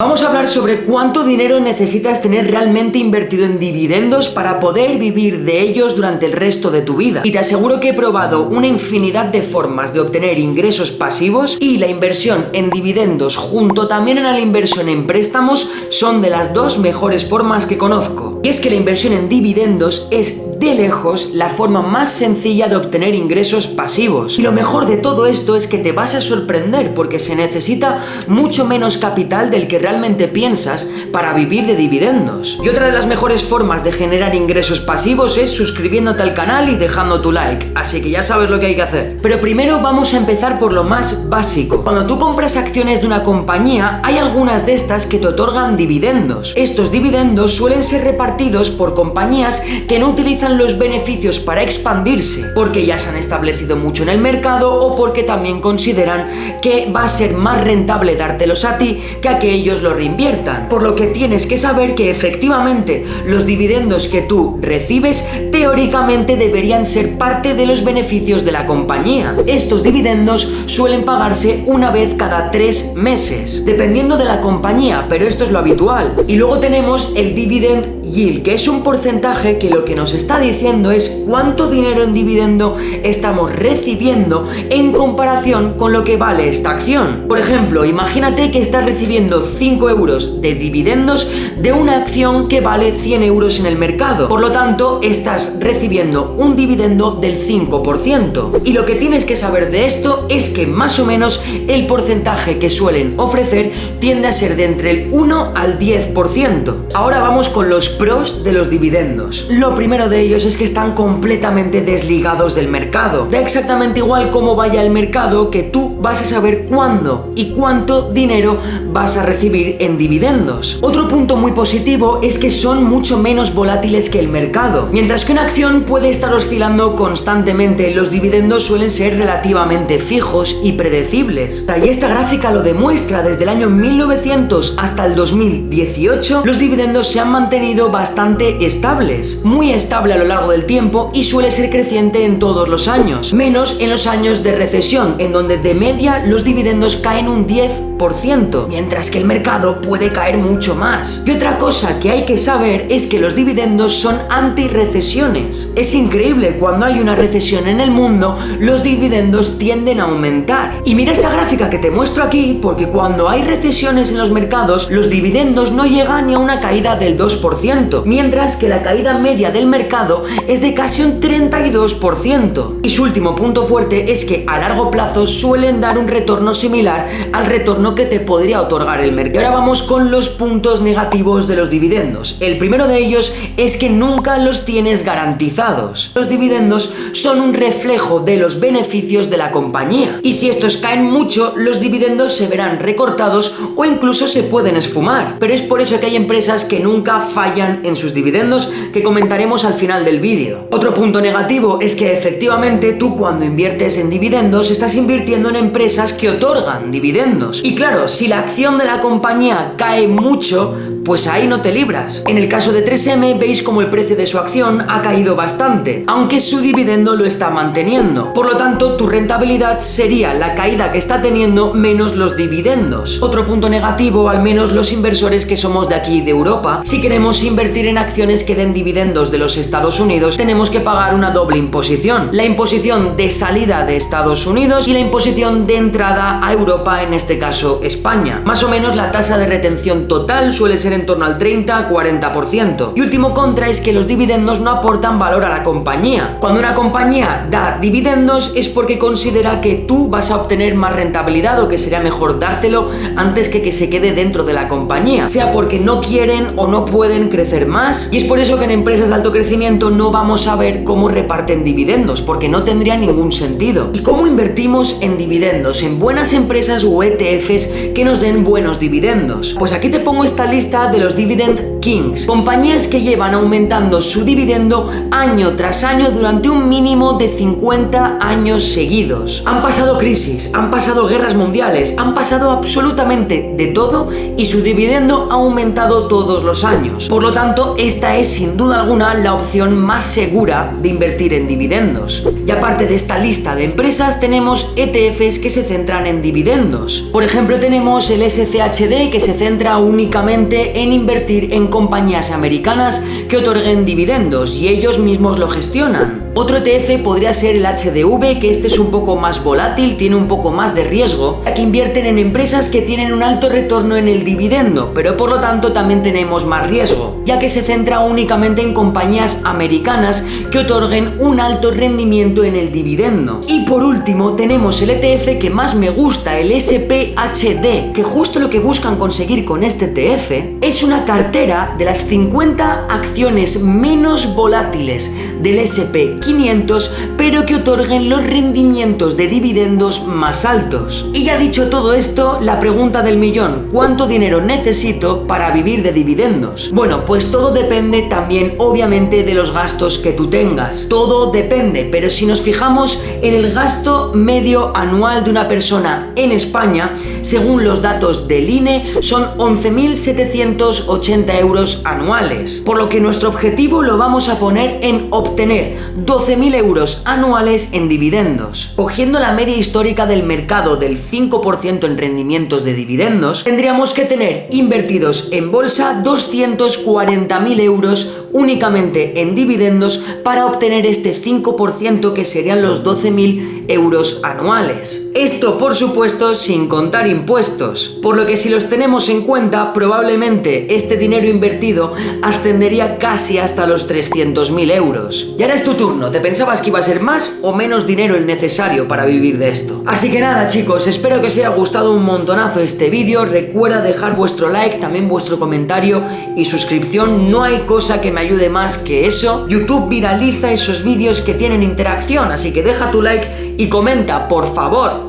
Vamos a hablar sobre cuánto dinero necesitas tener realmente invertido en dividendos para poder vivir de ellos durante el resto de tu vida. Y te aseguro que he probado una infinidad de formas de obtener ingresos pasivos y la inversión en dividendos junto también a la inversión en préstamos son de las dos mejores formas que conozco. Y es que la inversión en dividendos es de lejos la forma más sencilla de obtener ingresos pasivos. Y lo mejor de todo esto es que te vas a sorprender porque se necesita mucho menos capital del que realmente piensas para vivir de dividendos. Y otra de las mejores formas de generar ingresos pasivos es suscribiéndote al canal y dejando tu like, así que ya sabes lo que hay que hacer. Pero primero vamos a empezar por lo más básico. Cuando tú compras acciones de una compañía, hay algunas de estas que te otorgan dividendos. Estos dividendos suelen ser repartidos por compañías que no utilizan los beneficios para expandirse, porque ya se han establecido mucho en el mercado o porque también consideran que va a ser más rentable dártelos a ti que a que ellos lo reinviertan. Por lo que tienes que saber que efectivamente los dividendos que tú recibes teóricamente deberían ser parte de los beneficios de la compañía. Estos dividendos suelen pagarse una vez cada 3 meses, dependiendo de la compañía, pero esto es lo habitual. Y luego tenemos el dividend yield, que es un porcentaje que lo que nos está diciendo es cuánto dinero en dividendo estamos recibiendo en comparación con lo que vale esta acción. Por ejemplo, imagínate que estás recibiendo 5 euros de dividendos de una acción que vale 100 euros en el mercado. Por lo tanto, estás recibiendo un dividendo del 5%. Y lo que tienes que saber de esto es que más o menos el porcentaje que suelen ofrecer tiende a ser de entre el 1 al 10%. Ahora vamos con los pros de los dividendos. Lo primero de ellos es que están completamente desligados del mercado. Da exactamente igual cómo vaya el mercado, que tú vas a saber cuándo y cuánto dinero vas a recibir en dividendos. Otro punto muy positivo es que son mucho menos volátiles que el mercado. Mientras que una acción puede estar oscilando constantemente, los dividendos suelen ser relativamente fijos y predecibles. Y esta gráfica lo demuestra. Desde el año 1900 hasta el 2018, los dividendos se han mantenido bastante estables, muy estable a lo largo del tiempo, y suele ser creciente en todos los años, menos en los años de recesión, en donde de media los dividendos caen un 10%, mientras que el mercado puede caer mucho más. Y otra cosa que hay que saber es que los dividendos son antirrecesiones. Es increíble, cuando hay una recesión en el mundo, los dividendos tienden a aumentar. Y mira esta gráfica que te muestro aquí, porque cuando hay recesiones en los mercados, los dividendos no llegan ni a una caída del 2%, mientras que la caída media del mercado es de casi un 32%. Y su último punto fuerte es que a largo plazo suelen dar un retorno similar al retorno que te podría otorgar el mercado. Y ahora vamos con los puntos negativos de los dividendos. El primero de ellos es que nunca los tienes garantizados. Los dividendos son un reflejo de los beneficios de la compañía, y si estos caen mucho, los dividendos se verán recortados o incluso se pueden esfumar. Pero es por eso que hay empresas que nunca fallan en sus dividendos, que comentaremos al final del vídeo. Otro punto negativo es que efectivamente tú, cuando inviertes en dividendos, estás invirtiendo en empresas que otorgan dividendos. Y claro, si la acción de la compañía cae mucho, pues ahí no te libras. En el caso de 3M veis como el precio de su acción ha caído bastante, aunque su dividendo lo está manteniendo. Por lo tanto, tu rentabilidad sería la caída que está teniendo menos los dividendos. Otro punto negativo, al menos los inversores que somos de aquí de Europa, si queremos invertir en acciones que den dividendos de los Estados Unidos, tenemos que pagar una doble imposición. La imposición de salida de Estados Unidos y la imposición de entrada a Europa, en este caso España. Más o menos la tasa de retención total suele ser en torno al 30-40%. Y último contra es que los dividendos no aportan valor a la compañía. Cuando una compañía da dividendos es porque considera que tú vas a obtener más rentabilidad, o que sería mejor dártelo antes que se quede dentro de la compañía, sea porque no quieren o no pueden crecer más. Y es por eso que en empresas de alto crecimiento no vamos a ver cómo reparten dividendos, porque no tendría ningún sentido. ¿Y cómo invertimos en dividendos? En buenas empresas o ETFs que nos den buenos dividendos. Pues aquí te pongo esta lista habla de los Dividend Kings, compañías que llevan aumentando su dividendo año tras año durante un mínimo de 50 años seguidos. Han pasado crisis, han pasado guerras mundiales, han pasado absolutamente de todo y su dividendo ha aumentado todos los años. Por lo tanto, esta es sin duda alguna la opción más segura de invertir en dividendos. Y aparte de esta lista de empresas, tenemos ETFs que se centran en dividendos. Por ejemplo, tenemos el SCHD, que se centra únicamente en invertir en compañías americanas que otorguen dividendos y ellos mismos lo gestionan. Otro ETF podría ser el HDV, que este es un poco más volátil, tiene un poco más de riesgo, ya que invierten en empresas que tienen un alto retorno en el dividendo, pero por lo tanto también tenemos más riesgo, ya que se centra únicamente en compañías americanas que otorguen un alto rendimiento en el dividendo. Y por último tenemos el ETF que más me gusta, el SPHD, que justo lo que buscan conseguir con este ETF es una cartera de las 50 acciones menos volátiles del SP500, pero que otorguen los rendimientos de dividendos más altos. Y ya dicho todo esto, la pregunta del millón: ¿cuánto dinero necesito para vivir de dividendos? Bueno, pues todo depende también obviamente de los gastos que tú tengas. Todo depende, pero si nos fijamos en el gasto medio anual de una persona en España, según los datos del INE, son 11.780 euros anuales. Por lo que nuestro objetivo lo vamos a poner en obtener 12.000 euros anuales en dividendos. Cogiendo la media histórica del mercado del 5% en rendimientos de dividendos, tendríamos que tener invertidos en bolsa 240.000 euros únicamente en dividendos para obtener este 5%, que serían los 12.000 euros anuales. Esto, por supuesto, sin contar impuestos, por lo que si los tenemos en cuenta, probablemente este dinero invertido ascendería casi hasta los 300.000 euros. Y ahora es tu turno. ¿Te pensabas que iba a ser más o menos dinero el necesario para vivir de esto? Así que nada, chicos, espero que os haya gustado un montonazo este vídeo. Recuerda dejar vuestro like, también vuestro comentario y suscripción. No hay cosa que me ayude más que eso. YouTube viraliza esos vídeos que tienen interacción, así que deja tu like y comenta, por favor.